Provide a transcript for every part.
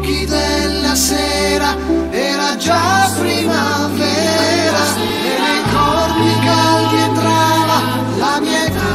occhi della sera era già primavera e nei corpi caldi entrava la mia età.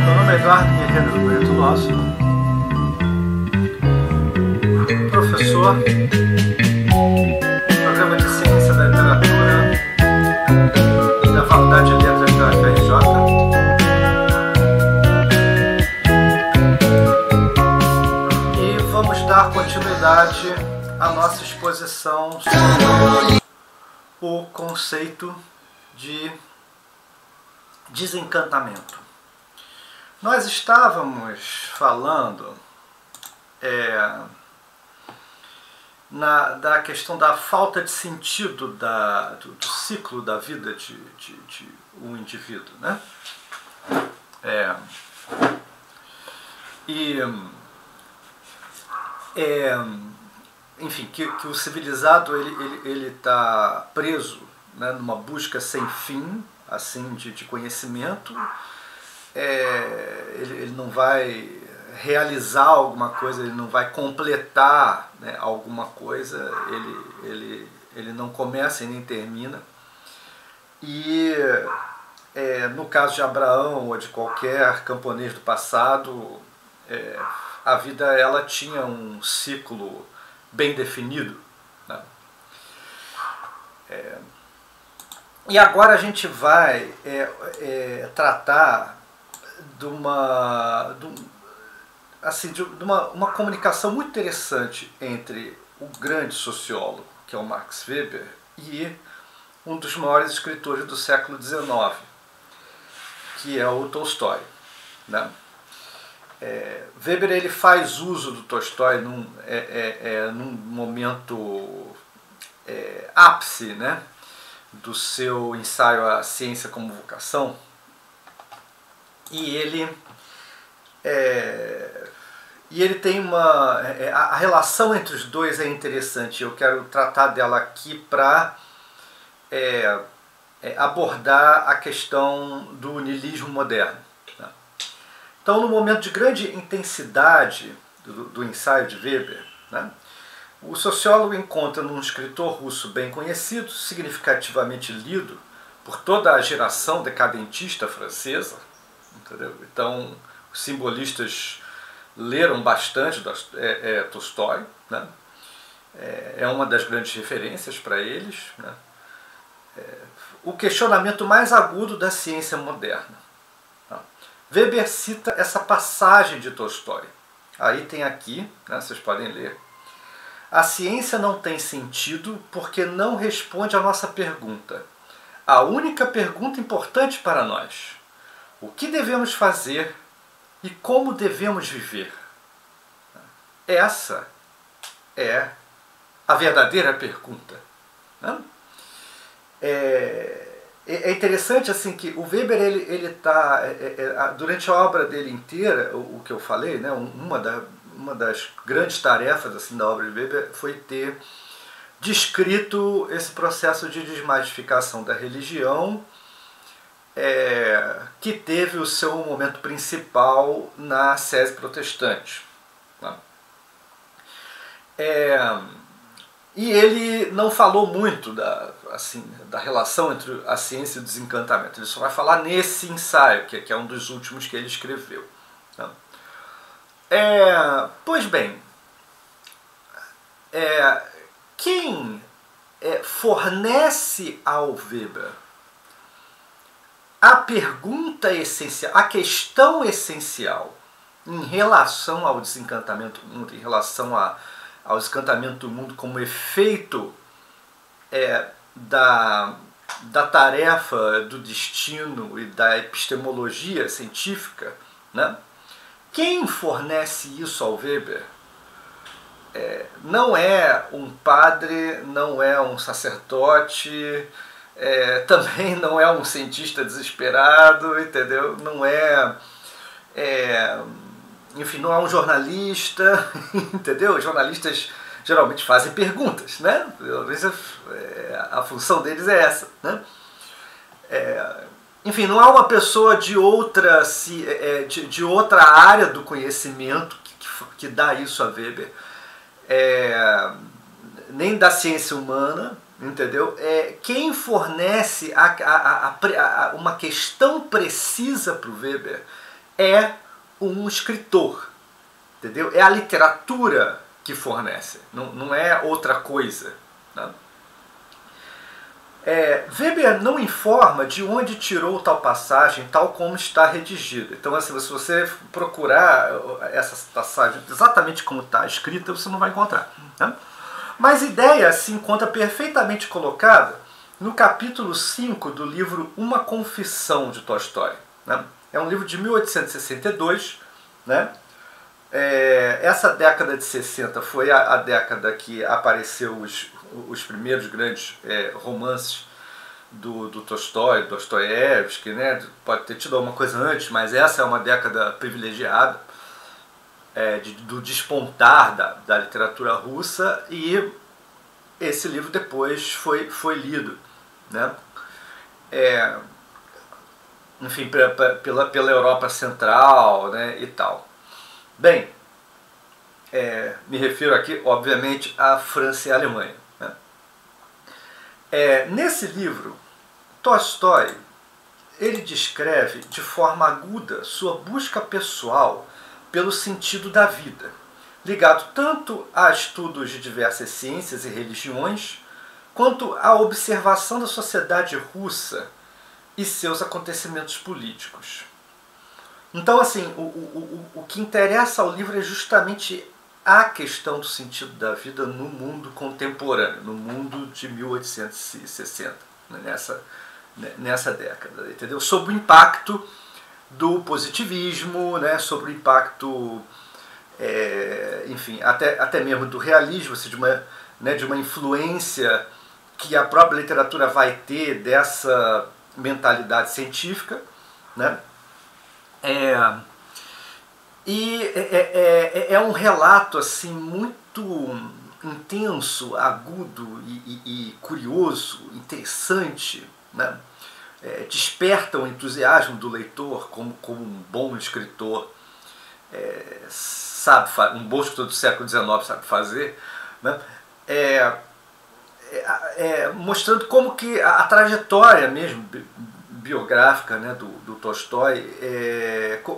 Meu nome é Eduardo Guerreiro do Brito Nosso, professor do Programa de Ciência da Literatura da Faculdade de Letras da UFRJ. E vamos dar continuidade à nossa exposição sobre o conceito de desencantamento. Nós estávamos falando da questão da falta de sentido do ciclo da vida de um indivíduo, né? Enfim, que o civilizado ele está preso, né, numa busca sem fim, assim, de conhecimento. Ele não vai realizar alguma coisa, ele não vai completar, né, alguma coisa, ele não começa e nem termina. E no caso de Abraão ou de qualquer camponês do passado, a vida ela tinha um ciclo bem definido, né? E agora a gente vai tratar de uma comunicação muito interessante entre o grande sociólogo, que é o Max Weber, e um dos maiores escritores do século XIX, que é o Tolstói, né? Weber ele faz uso do Tolstói num momento ápice, né, do seu ensaio A Ciência como Vocação, e ele tem a relação entre os dois é interessante. Eu quero tratar dela aqui para abordar a questão do niilismo moderno, né? Então, no momento de grande intensidade do ensaio de Weber, né, o sociólogo encontra num escritor russo bem conhecido, significativamente lido por toda a geração decadentista francesa, entendeu? Então, os simbolistas leram bastante Tolstói, né? É uma das grandes referências para eles, né? O questionamento mais agudo da ciência moderna. Tá? Weber cita essa passagem de Tolstói. Aí tem aqui, né, vocês podem ler. A ciência não tem sentido porque não responde à nossa pergunta. A única pergunta importante para nós. O que devemos fazer e como devemos viver? Essa é a verdadeira pergunta, né? É interessante assim que o Weber ele tá durante a obra dele inteira, o que eu falei, né, uma das grandes tarefas assim da obra de Weber foi ter descrito esse processo de desmistificação da religião, que teve o seu momento principal na sese protestante, né? E ele não falou muito da relação entre a ciência e o desencantamento. Ele só vai falar nesse ensaio, que é um dos últimos que ele escreveu, né? Pois bem, quem fornece ao Weber a pergunta essencial, a questão essencial em relação ao desencantamento do mundo, em relação ao desencantamento do mundo como efeito da tarefa do destino e da epistemologia científica, né? Quem fornece isso ao Weber não é um padre, não é um sacerdote, também não é um cientista desesperado, entendeu? Não é, enfim, não é um jornalista, entendeu? Os jornalistas geralmente fazem perguntas, né? A função deles é essa, né? Enfim, não é uma pessoa de outra área do conhecimento que dá isso a Weber, nem da ciência humana, entendeu? Quem fornece uma questão precisa para o Weber é um escritor, entendeu? É a literatura que fornece, não é outra coisa, né? Weber não informa de onde tirou tal passagem, tal como está redigida. Então, assim, se você procurar essa passagem exatamente como está escrita, você não vai encontrar, né? Mas a ideia se encontra perfeitamente colocada no capítulo 5 do livro Uma Confissão de Tolstói, né? É um livro de 1862, né? Essa década de 60 foi a década que apareceu os primeiros grandes romances do Tolstói, Dostoiévski, né? Pode ter tido alguma coisa antes, mas essa é uma década privilegiada do despontar da literatura russa, e esse livro depois foi lido, né? Enfim, pela Europa Central, né, e tal. Bem, me refiro aqui, obviamente, à França e à Alemanha, né? Nesse livro, Tolstói ele descreve de forma aguda sua busca pessoal pelo sentido da vida, ligado tanto a estudos de diversas ciências e religiões, quanto à observação da sociedade russa e seus acontecimentos políticos. Então, assim, o que interessa ao livro é justamente a questão do sentido da vida no mundo contemporâneo, no mundo de 1860, nessa década, entendeu? Sobre o impacto do positivismo, né? Sobre o impacto, enfim, até mesmo do realismo, assim, de uma influência que a própria literatura vai ter dessa mentalidade científica, né? É um relato assim muito intenso, agudo e curioso, interessante, né? Desperta o entusiasmo do leitor, como um bom escritor um bom escritor do século XIX sabe fazer, né? Mostrando como que a trajetória mesmo biográfica, né, do Tolstói,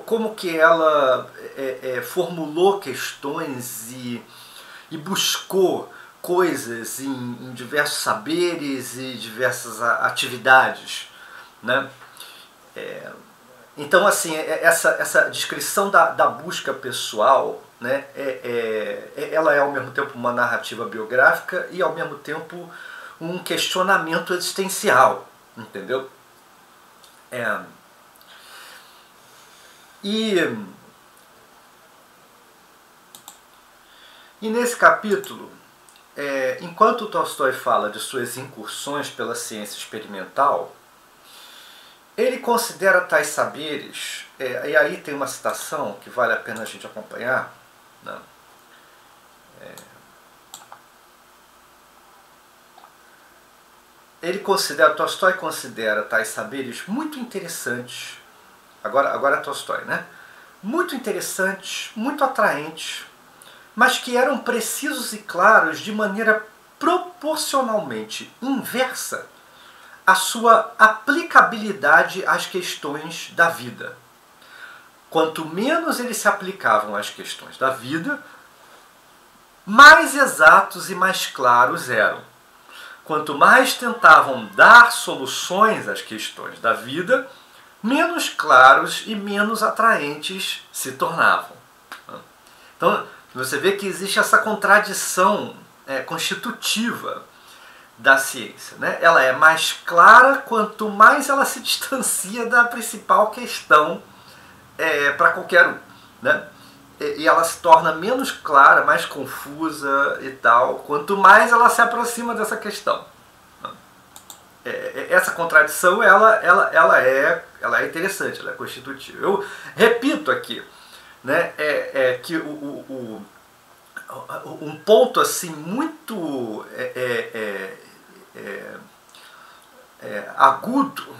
como que ela formulou questões e buscou coisas em diversos saberes e diversas atividades, né? Então, assim, essa descrição da busca pessoal, né, ela é ao mesmo tempo uma narrativa biográfica e ao mesmo tempo um questionamento existencial, entendeu? E nesse capítulo, enquanto Tolstói fala de suas incursões pela ciência experimental, ele considera tais saberes, e aí tem uma citação que vale a pena a gente acompanhar, né? Tolstói considera tais saberes muito interessantes, agora é Tolstói, né? Muito interessantes, muito atraentes, mas que eram precisos e claros de maneira proporcionalmente inversa à sua aplicabilidade às questões da vida. Quanto menos eles se aplicavam às questões da vida, mais exatos e mais claros eram. Quanto mais tentavam dar soluções às questões da vida, menos claros e menos atraentes se tornavam. Então, você vê que existe essa contradição constitutiva da ciência, né? Ela é mais clara quanto mais ela se distancia da principal questão para qualquer um, né? E ela se torna menos clara, mais confusa e tal, quanto mais ela se aproxima dessa questão. essa contradição ela é interessante, ela é constitutiva. Eu repito aqui, né, que um ponto assim muito agudo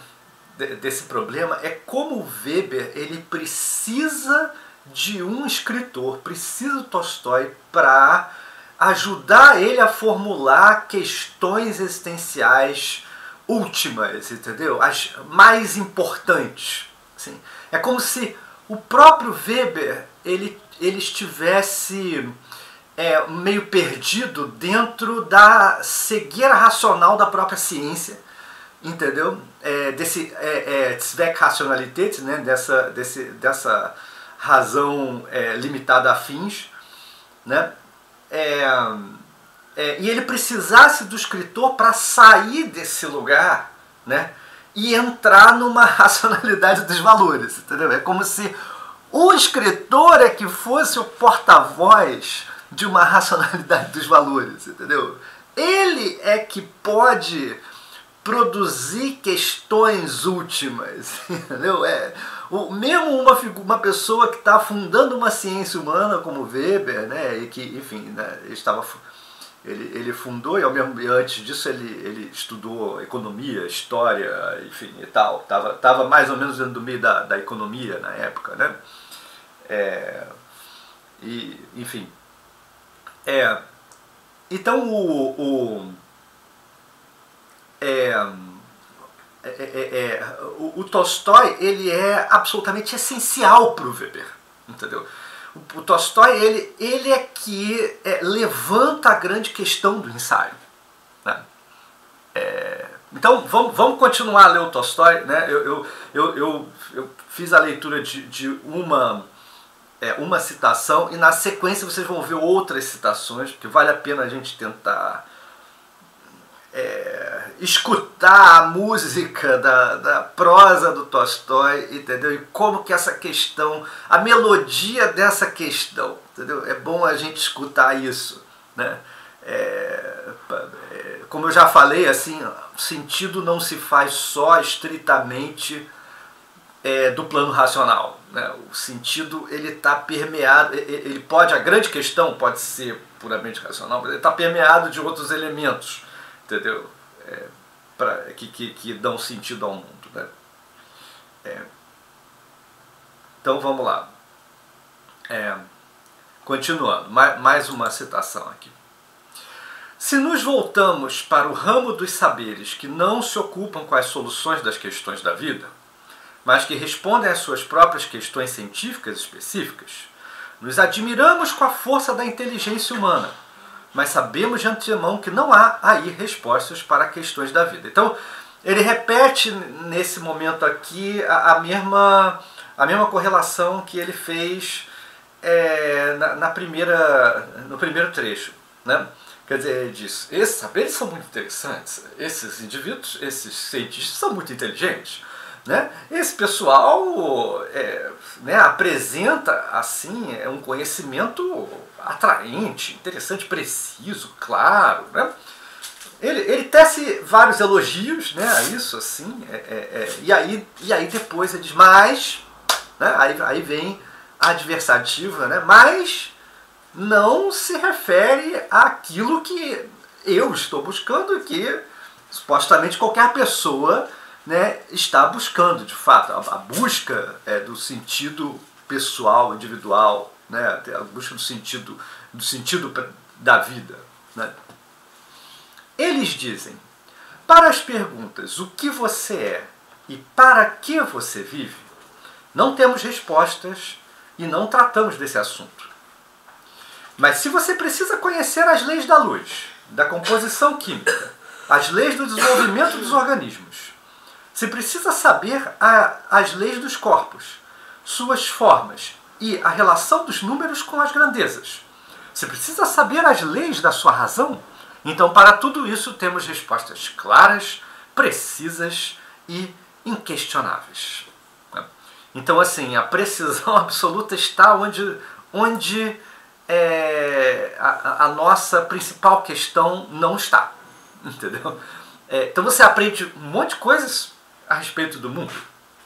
desse problema é como o Weber ele precisa de um escritor, precisa do Tolstói para ajudar ele a formular questões existenciais últimas, entendeu? As mais importantes. Assim. É como se o próprio Weber ele estivesse meio perdido dentro da cegueira racional da própria ciência, entendeu? Desse Zweckrationalität, né? dessa razão limitada a fins, né? E ele precisasse do escritor para sair desse lugar, né? E entrar numa racionalidade dos valores, entendeu? É como se o escritor é que fosse o porta-voz de uma racionalidade dos valores, entendeu? Ele é que pode produzir questões últimas, entendeu? Mesmo uma pessoa que está fundando uma ciência humana como Weber, né, e que, enfim, né, ele fundou e antes disso ele estudou economia, história, enfim, e tal, tava mais ou menos dentro do meio da economia na época, né? Enfim, então o Tolstói ele é absolutamente essencial para o Weber, entendeu? O Tolstói ele é que levanta a grande questão do ensaio, né? Então vamos continuar a ler o Tolstói, né? Eu fiz a leitura de uma citação e na sequência vocês vão ver outras citações, porque vale a pena a gente tentar escutar a música da prosa do Tolstói, entendeu? E como que essa questão, a melodia dessa questão, entendeu? É bom a gente escutar isso, né? Como eu já falei, assim, o sentido não se faz só estritamente do plano racional, né? O sentido ele está permeado, a grande questão pode ser puramente racional, mas ele está permeado de outros elementos, entendeu? Que dão sentido ao mundo, né? Então vamos lá. Continuando, mais uma citação aqui. Se nos voltamos para o ramo dos saberes que não se ocupam com as soluções das questões da vida, mas que respondem às suas próprias questões científicas específicas, nos admiramos com a força da inteligência humana, mas sabemos de antemão que não há aí respostas para questões da vida. Então, ele repete nesse momento aqui a mesma correlação que ele fez no primeiro trecho, né? Quer dizer, ele diz, esses saberes são muito interessantes, esses indivíduos, esses cientistas são muito inteligentes, né? Esse pessoal apresenta assim um conhecimento atraente, interessante, preciso, claro, né? Ele tece vários elogios, né, a isso assim, e aí depois ele diz, mas, né, aí vem a adversativa, né, mas não se refere àquilo que eu estou buscando, que supostamente qualquer pessoa, né, está buscando, de fato. A busca do sentido pessoal, individual, né, a busca do sentido da vida, né. Eles dizem, para as perguntas o que você é e para que você vive, não temos respostas e não tratamos desse assunto. Mas se você precisa conhecer as leis da luz, da composição química, as leis do desenvolvimento dos organismos, se precisa saber as leis dos corpos, suas formas e a relação dos números com as grandezas, se precisa saber as leis da sua razão, então para tudo isso temos respostas claras, precisas e inquestionáveis. Então assim, a precisão absoluta está onde a nossa principal questão não está, entendeu? Então você aprende um monte de coisas a respeito do mundo,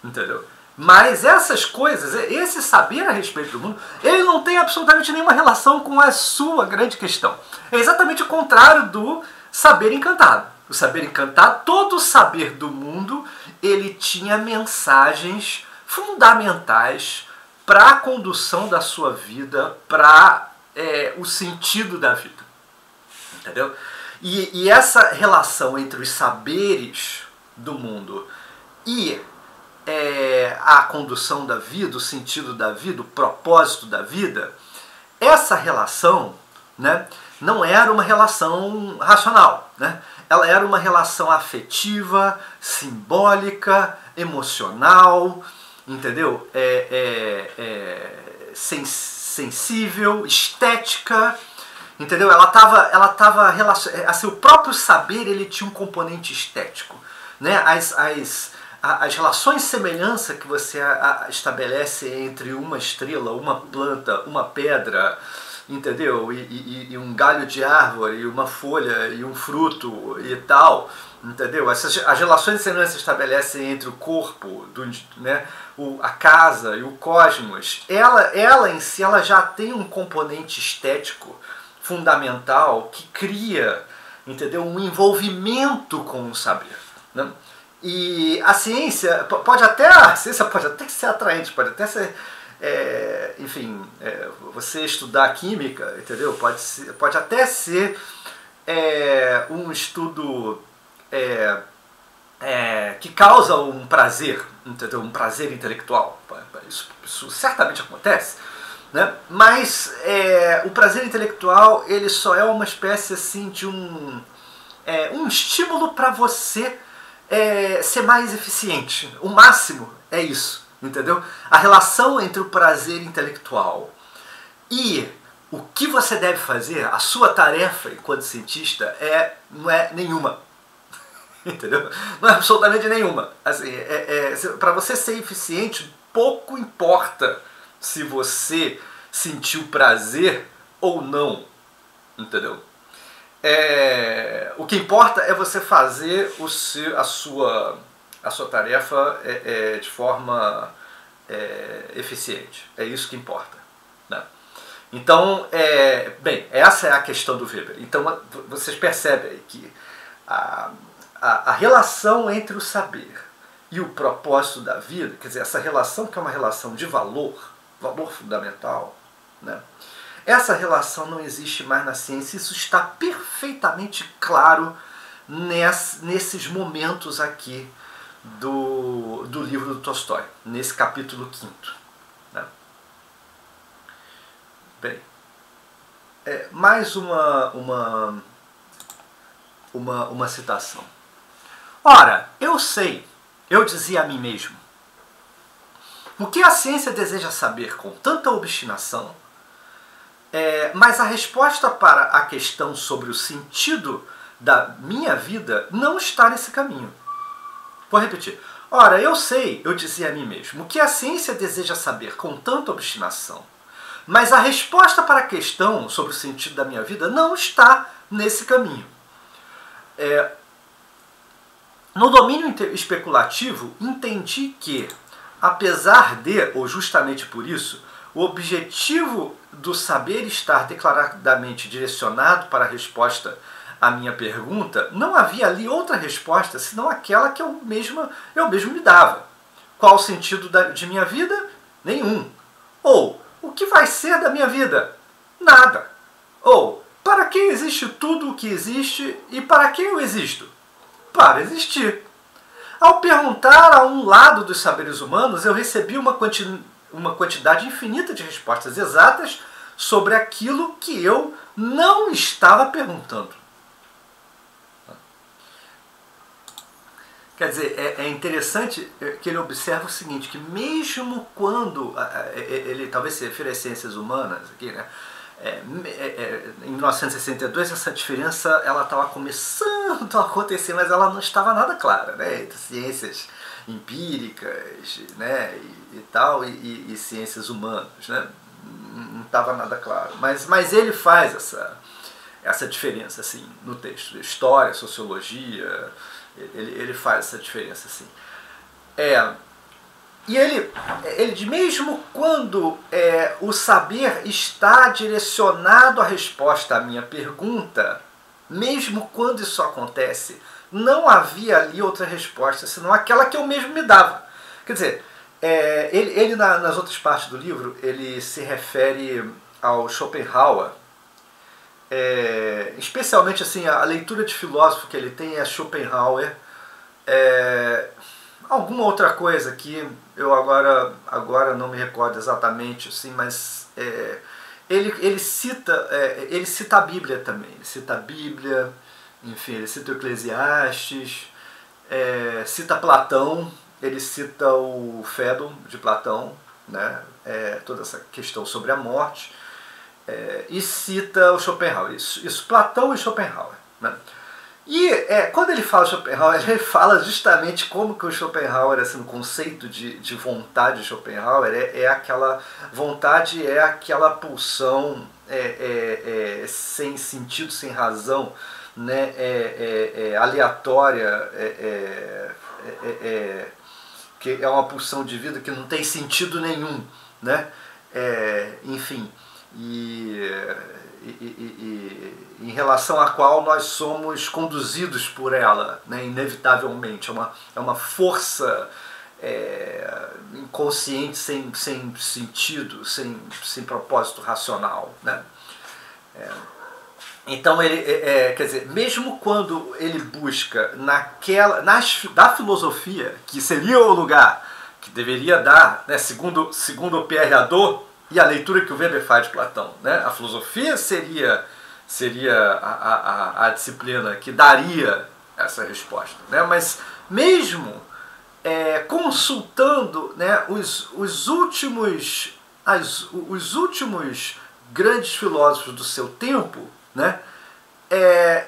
entendeu? Mas essas coisas, esse saber a respeito do mundo, ele não tem absolutamente nenhuma relação com a sua grande questão. É exatamente o contrário do saber encantado. O saber encantado, todo o saber do mundo, ele tinha mensagens fundamentais para a condução da sua vida, para o sentido da vida. Entendeu? E essa relação entre os saberes do mundo e a condução da vida, o sentido da vida, o propósito da vida, essa relação, né, não era uma relação racional, né? Ela era uma relação afetiva, simbólica, emocional, entendeu? Sensível, estética, entendeu? Ela tava assim, o próprio saber, ele tinha um componente estético, né? As relações de semelhança que você estabelece entre uma estrela, uma planta, uma pedra, entendeu? E um galho de árvore, e uma folha, e um fruto e tal, entendeu? As relações de semelhança que se estabelecem entre o corpo, né, a casa e o cosmos, ela em si ela já tem um componente estético fundamental que cria, entendeu? Um envolvimento com o saber, né? E a ciência pode até ser atraente, pode até ser, enfim, você estudar química, entendeu? Pode até ser um estudo que causa um prazer, entendeu? Um prazer intelectual. Isso certamente acontece, né? Mas o prazer intelectual, ele só é uma espécie assim de um estímulo para você ser mais eficiente. O máximo é isso, entendeu? A relação entre o prazer intelectual e o que você deve fazer, a sua tarefa enquanto cientista, não é nenhuma. Entendeu? Não é absolutamente nenhuma. Assim, para você ser eficiente, pouco importa se você sentiu prazer ou não. Entendeu? O que importa é você fazer a sua tarefa de forma eficiente. É isso que importa, né? Então, bem, essa é a questão do Weber. Então, vocês percebem que a relação entre o saber e o propósito da vida, quer dizer, essa relação que é uma relação de valor fundamental, né? Essa relação não existe mais na ciência. Isso está perfeitamente claro nesses momentos aqui do livro do Tolstói, nesse capítulo 5º. Né? Bem, mais uma citação. Ora, eu sei, eu dizia a mim mesmo, o que a ciência deseja saber com tanta obstinação, mas a resposta para a questão sobre o sentido da minha vida não está nesse caminho. Vou repetir. Ora, eu sei, eu dizia a mim mesmo, o que a ciência deseja saber com tanta obstinação, mas a resposta para a questão sobre o sentido da minha vida não está nesse caminho. No domínio especulativo, entendi que, apesar de, ou justamente por isso, o objetivo do saber estar declaradamente direcionado para a resposta à minha pergunta, não havia ali outra resposta senão aquela que eu mesmo me dava. Qual o sentido de minha vida? Nenhum. Ou, o que vai ser da minha vida? Nada. Ou, para que existe tudo o que existe e para que eu existo? Para existir. Ao perguntar a um lado dos saberes humanos, eu recebi uma quantidade infinita de respostas exatas sobre aquilo que eu não estava perguntando. Quer dizer, é interessante que ele observa o seguinte, que mesmo quando ele talvez se refira às ciências humanas, aqui, né? Em 1962 essa diferença ela estava começando a acontecer, mas ela não estava nada clara, né? Entre ciências empíricas, né? e tal, e ciências humanas, né? Não estava nada claro. Mas ele faz essa diferença assim no texto. História, sociologia, ele faz essa diferença assim. E ele diz, mesmo quando o saber está direcionado à resposta à minha pergunta, mesmo quando isso acontece, não havia ali outra resposta senão aquela que eu mesmo me dava. Quer dizer, ele nas outras partes do livro, ele se refere ao Schopenhauer, especialmente assim, a leitura de filósofo que ele tem é Schopenhauer, alguma outra coisa que eu agora não me recordo exatamente, assim, mas ele cita a Bíblia também, ele cita a Bíblia, enfim, ele cita o Eclesiastes, cita Platão, ele cita o Fédon de Platão, né? Toda essa questão sobre a morte, e cita o Schopenhauer, isso Platão e Schopenhauer, né? E quando ele fala Schopenhauer, ele fala justamente como que o Schopenhauer, assim, no conceito de vontade de Schopenhauer, aquela vontade, aquela pulsão sem sentido, sem razão, né? Aleatória, que é uma pulsão de vida que não tem sentido nenhum, né? Enfim, e em relação à qual nós somos conduzidos por ela, né? Inevitavelmente. É uma força inconsciente, sem sentido, sem propósito racional, né? Então, quer dizer, mesmo quando ele busca da filosofia, que seria o lugar que deveria dar, né, segundo o Pierre Hadot e a leitura que o Weber faz de Platão, né, a filosofia seria a disciplina que daria essa resposta, né, mas mesmo consultando, né, os últimos grandes filósofos do seu tempo, né,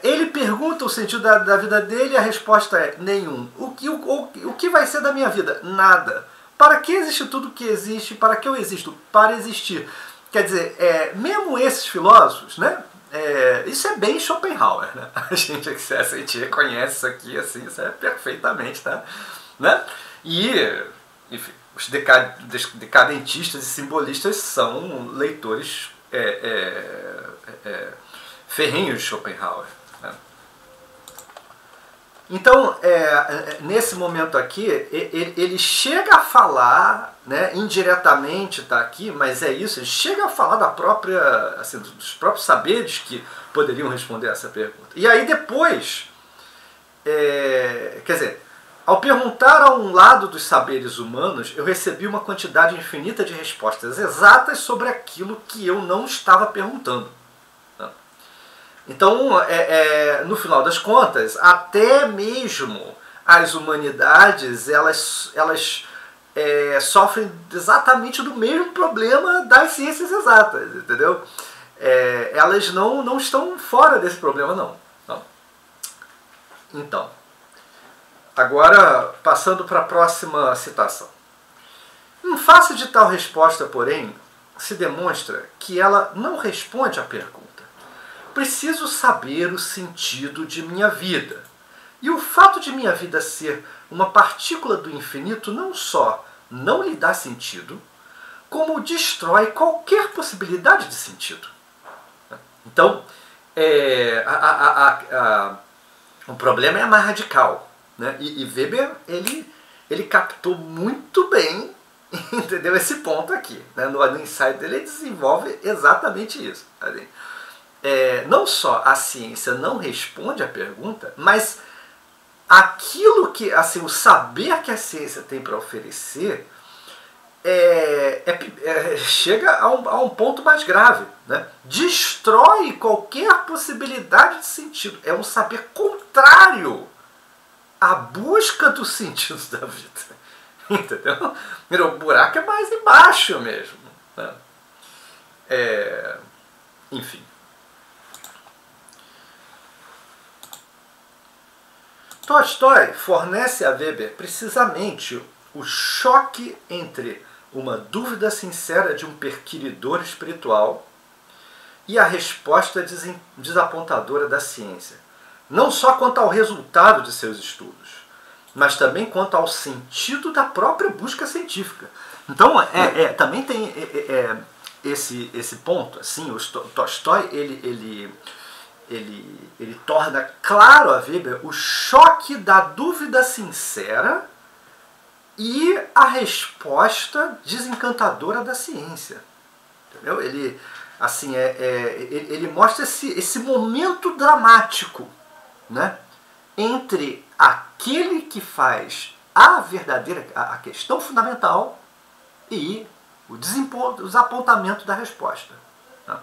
ele pergunta o sentido da vida dele e a resposta é nenhum. O que vai ser da minha vida? Nada. Para que existe tudo que existe? Para que eu existo? Para existir. Quer dizer, mesmo esses filósofos, né, isso é bem Schopenhauer, né? A gente reconhece isso aqui, assim, isso perfeitamente, tá? Né? E, enfim, os decadentistas e simbolistas são leitores ferrenhos de Schopenhauer, né? Então, nesse momento aqui, ele chega a falar, né, indiretamente está aqui, mas é isso, ele chega a falar assim, dos próprios saberes que poderiam responder essa pergunta. E aí depois, quer dizer, ao perguntar a um lado dos saberes humanos, eu recebi uma quantidade infinita de respostas exatas sobre aquilo que eu não estava perguntando. Então, no final das contas, até mesmo as humanidades, elas sofrem exatamente do mesmo problema das ciências exatas, entendeu? Elas não estão fora desse problema, não. Então, agora, passando para a próxima citação. Em face de tal resposta, porém, se demonstra que ela não responde à pergunta. Preciso saber o sentido de minha vida. E o fato de minha vida ser uma partícula do infinito não só não lhe dá sentido, como destrói qualquer possibilidade de sentido. Então, o problema é mais radical, né? E Weber, ele captou muito bem, entendeu, esse ponto aqui, né? No ensaio dele, ele desenvolve exatamente isso. Assim. Não só a ciência não responde à pergunta, mas aquilo que, assim, o saber que a ciência tem para oferecer chega a um ponto mais grave, né? Destrói qualquer possibilidade de sentido. É um saber contrário à busca do sentido da vida. Entendeu? O buraco é mais embaixo mesmo, né? Enfim. Tolstói fornece a Weber precisamente o choque entre uma dúvida sincera de um perquiridor espiritual e a resposta desapontadora da ciência, não só quanto ao resultado de seus estudos, mas também quanto ao sentido da própria busca científica. Então, também tem esse ponto. Assim, o Tolstói ele torna claro a Weber o choque da dúvida sincera e a resposta desencantadora da ciência. Entendeu? Ele, assim, ele mostra esse momento dramático, né, entre aquele que faz a questão fundamental e o desapontamento da resposta. Né?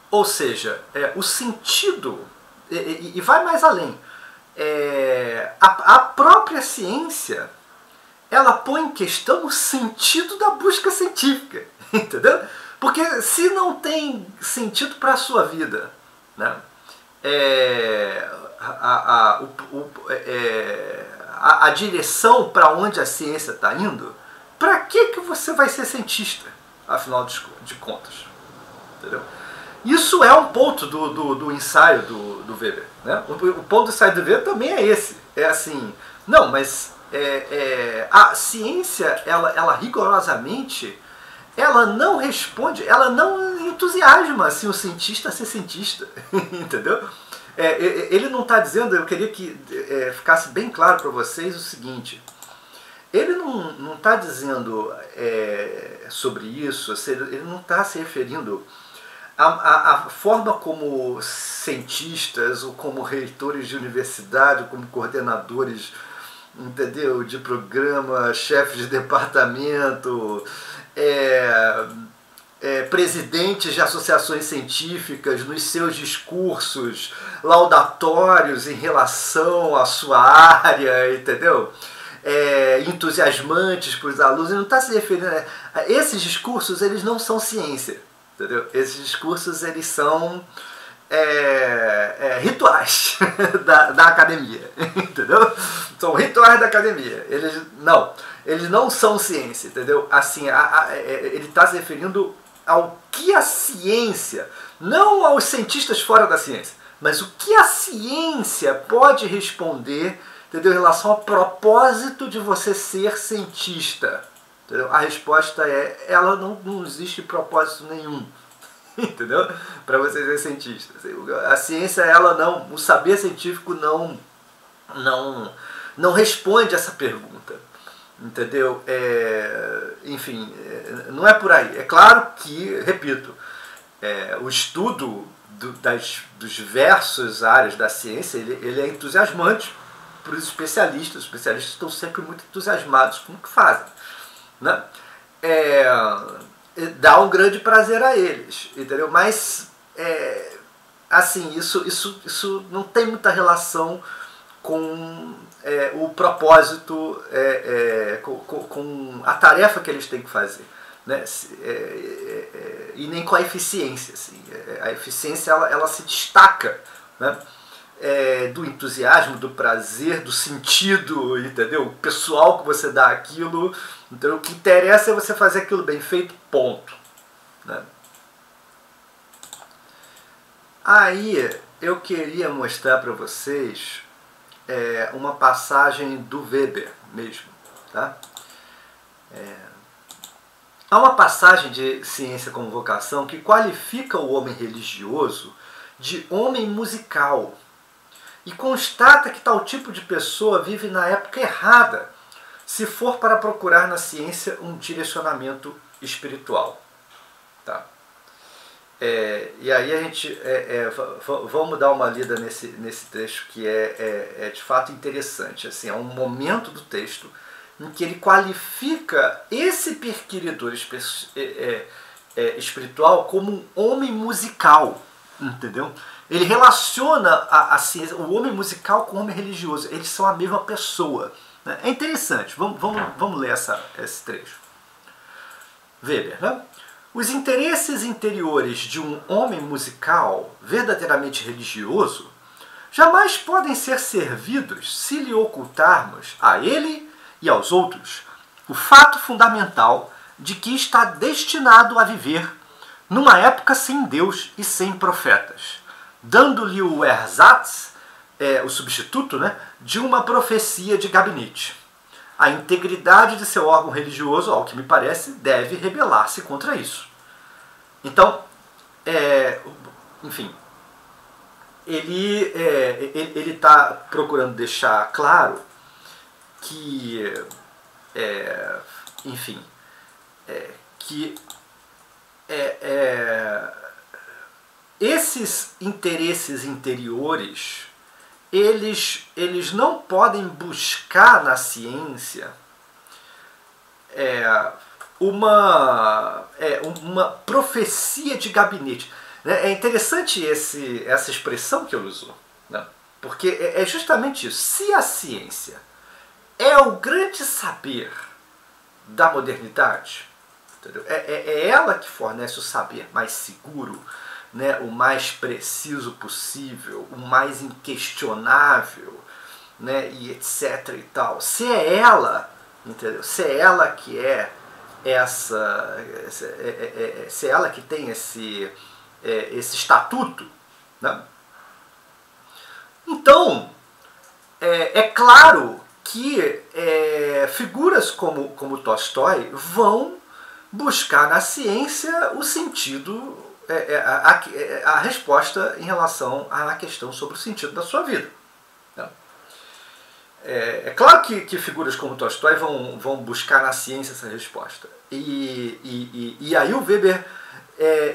Ou seja, o sentido, e vai mais além, a própria ciência, ela põe em questão o sentido da busca científica, entendeu? Porque se não tem sentido para a sua vida, né, a direção para onde a ciência está indo, para que você vai ser cientista, afinal de contas? Entendeu? Isso é um ponto do ensaio do Weber. Né? O ponto do ensaio do Weber também é esse. É assim, não, mas a ciência, ela rigorosamente, ela não responde, ela não entusiasma assim, o cientista a ser cientista. Entendeu? Ele não está dizendo, eu queria que ficasse bem claro para vocês o seguinte, ele não está dizendo sobre isso, ele não está se referindo à forma como cientistas, ou como reitores de universidade, ou como coordenadores, entendeu, de programa, chefes de departamento, presidentes de associações científicas, nos seus discursos laudatórios em relação à sua área, entendeu? Entusiasmantes para os alunos. Ele não está se referindo a esses discursos, eles não são ciência, entendeu? Esses discursos, eles são rituais da academia, entendeu? São rituais da academia. Eles não são ciência, entendeu? Assim, ele está se referindo ao que a ciência, não aos cientistas fora da ciência, mas o que a ciência pode responder, entendeu, em relação ao propósito de você ser cientista. Entendeu? A resposta ela não existe propósito nenhum, entendeu? Para você ser cientista. A ciência, o saber científico não responde essa pergunta. Entendeu? Enfim, não é por aí. É claro que, repito, o estudo dos diversas áreas da ciência, ele é entusiasmante para os especialistas. Os especialistas estão sempre muito entusiasmados com o que fazem. Né? Dá um grande prazer a eles, entendeu? Mas, assim, isso não tem muita relação com o propósito, com a tarefa que eles têm que fazer, né? E nem com a eficiência. Assim. A eficiência ela se destaca, né? Do entusiasmo, do prazer, do sentido, entendeu? O pessoal que você dá aquilo. Então, o que interessa é você fazer aquilo bem feito, ponto. Né? Aí eu queria mostrar para vocês uma passagem do Weber mesmo. Tá? Há uma passagem de Ciência como Vocação que qualifica o homem religioso de homem musical e constata que tal tipo de pessoa vive na época errada se for para procurar na ciência um direcionamento espiritual. Tá? E aí a gente vamos dar uma lida nesse trecho que é de fato interessante. Assim, é um momento do texto em que ele qualifica esse perquiridor espiritual como um homem musical, entendeu? Ele relaciona a ciência, o homem musical com o homem religioso. Eles são a mesma pessoa. Né? É interessante. Vamos ler esse trecho. Weber, né? Os interesses interiores de um homem musical verdadeiramente religioso jamais podem ser servidos se lhe ocultarmos a ele e aos outros o fato fundamental de que está destinado a viver numa época sem Deus e sem profetas, dando-lhe o ersatz, o substituto, né, de uma profecia de gabinete. A integridade de seu órgão religioso, ao que me parece, deve rebelar-se contra isso. Então, enfim, ele está procurando deixar claro que, enfim, que esses interesses interiores, eles não podem buscar na ciência uma profecia de gabinete. É interessante essa expressão que ele usou, né? Porque é justamente isso. Se a ciência é o grande saber da modernidade, entendeu? É ela que fornece o saber mais seguro, né, o mais preciso possível, o mais inquestionável, né, e etc e tal. Se é ela, entendeu? Se é ela que se é ela que tem esse estatuto, né? Então é claro que figuras como Tolstói vão buscar na ciência o sentido, a resposta em relação à questão sobre o sentido da sua vida. É claro que figuras como Tolstói vão buscar na ciência essa resposta. E aí o Weber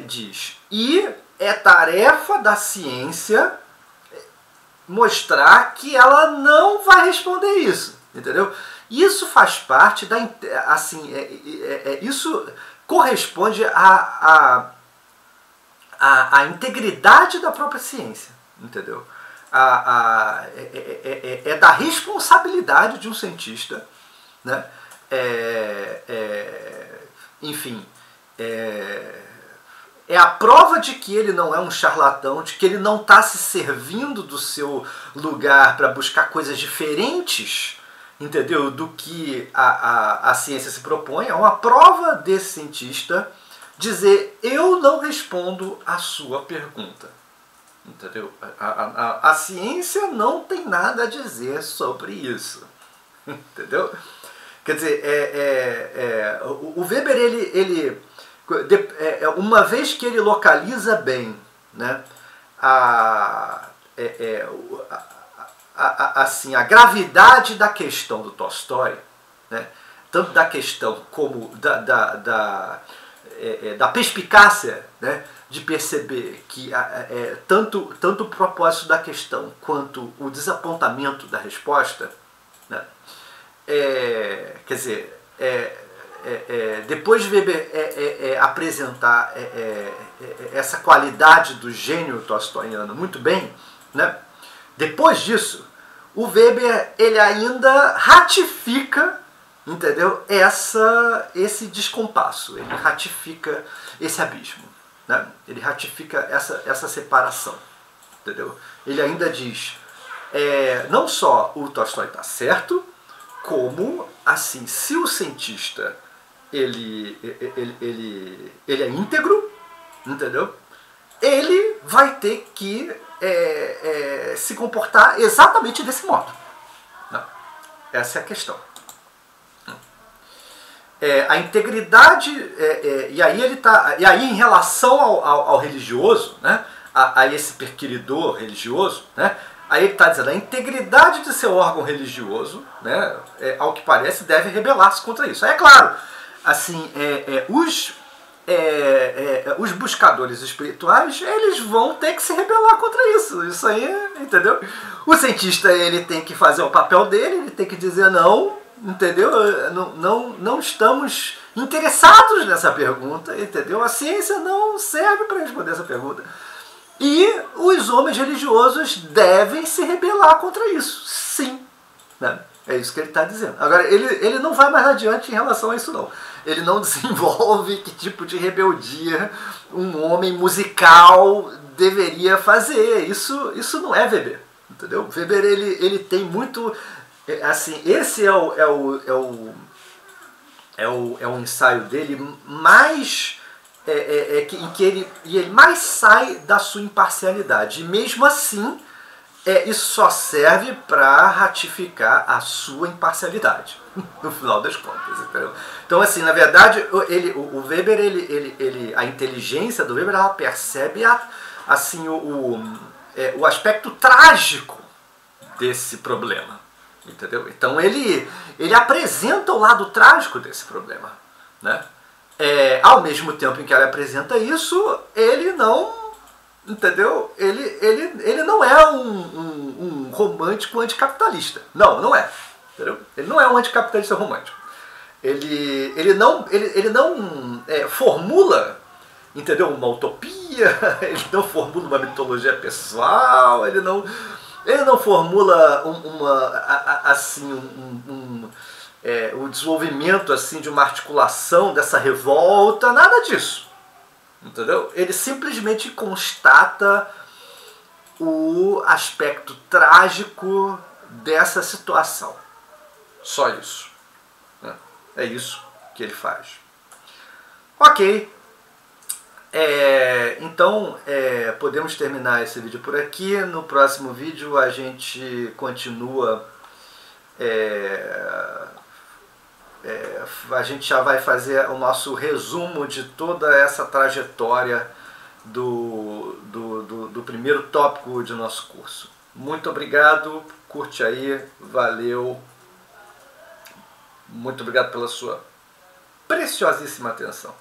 diz, e é tarefa da ciência mostrar que ela não vai responder isso, entendeu? Isso faz parte da, assim, isso corresponde à integridade da própria ciência, entendeu? É da responsabilidade de um cientista, né? Enfim, é a prova de que ele não é um charlatão, de que ele não está se servindo do seu lugar para buscar coisas diferentes, entendeu? Do que a ciência se propõe. É uma prova desse cientista dizer, eu não respondo a sua pergunta, entendeu? A ciência não tem nada a dizer sobre isso, entendeu? Quer dizer, o Weber, ele uma vez que ele localiza bem, né, assim, a gravidade da questão do Tolstói, né, tanto da questão como da perspicácia, né, de perceber que tanto o propósito da questão quanto o desapontamento da resposta, né, quer dizer, depois de Weber apresentar essa qualidade do gênio tolstoiano muito bem, né, depois disso, o Weber ele ainda ratifica, entendeu, esse descompasso, ele ratifica esse abismo, né? Ele ratifica essa separação, entendeu? Ele ainda diz, não só o Tolstói está certo, como, assim, se o cientista ele é íntegro, entendeu? Ele vai ter que se comportar exatamente desse modo. Não. Essa é a questão. A integridade, e aí em relação ao religioso, né, a esse perquiridor religioso, né, aí ele está dizendo, a integridade de seu órgão religioso, né, ao que parece, deve rebelar-se contra isso. Aí é claro, assim, os buscadores espirituais, eles vão ter que se rebelar contra isso. Isso aí, entendeu? O cientista, ele tem que fazer o papel dele, ele tem que dizer não, entendeu? Não estamos interessados nessa pergunta, entendeu? A ciência não serve para responder essa pergunta. E os homens religiosos devem se rebelar contra isso, sim, né? É isso que ele está dizendo. Agora, ele não vai mais adiante em relação a isso, não. Ele não desenvolve que tipo de rebeldia um homem musical deveria fazer. Isso não é Weber, entendeu? Weber, ele tem muito... Assim, esse é o é um ensaio dele mais em que ele mais sai da sua imparcialidade. E mesmo assim, isso só serve para ratificar a sua imparcialidade, no final das contas. Entendeu? Então, assim, na verdade, o Weber, a inteligência do Weber, ela percebe assim, o aspecto trágico desse problema. Entendeu? Então ele apresenta o lado trágico desse problema, né? Ao mesmo tempo em que ele apresenta isso, ele não, entendeu? Ele não é um romântico anticapitalista. Não é. Entendeu? Ele não é um anticapitalista romântico. Ele não formula, entendeu? Uma utopia, ele não formula uma mitologia pessoal, ele não formula o desenvolvimento assim, de uma articulação dessa revolta, nada disso. Entendeu? Ele simplesmente constata o aspecto trágico dessa situação. Só isso. É isso que ele faz. Ok. Então, podemos terminar esse vídeo por aqui. No próximo vídeo a gente continua. A gente já vai fazer o nosso resumo de toda essa trajetória do primeiro tópico de nosso curso. Muito obrigado, curte aí, valeu. Muito obrigado pela sua preciosíssima atenção.